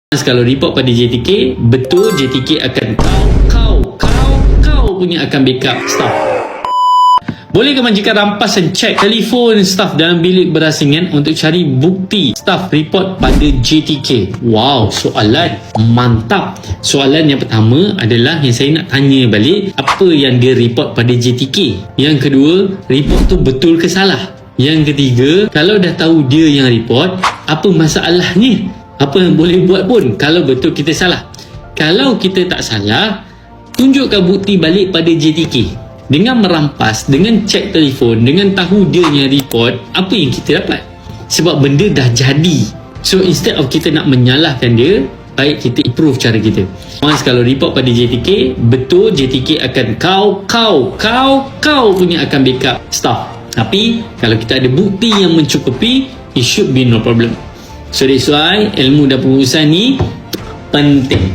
Kalau report pada JTK, betul JTK akan kau punya akan backup staff. Boleh ke majikan rampasan cek telefon staff dalam bilik berasingan untuk cari bukti staff report pada JTK? Wow, soalan mantap. Soalan yang pertama adalah yang saya nak tanya balik, apa yang dia report pada JTK? Yang kedua, report tu betul ke salah? Yang ketiga, kalau dah tahu dia yang report, apa masalahnya? Apa yang boleh buat pun kalau betul kita salah? Kalau kita tak salah, tunjukkan bukti balik pada JTK. Dengan merampas, dengan cek telefon, dengan tahu dia yang report, apa yang kita dapat? Sebab benda dah jadi. So instead of kita nak menyalahkan dia, baik kita improve cara kita. Once kalau report pada JTK, betul JTK akan kau punya akan backup staff. Tapi kalau kita ada bukti yang mencukupi, it should be no problem. So that's why ilmu dan pengurusan ni penting.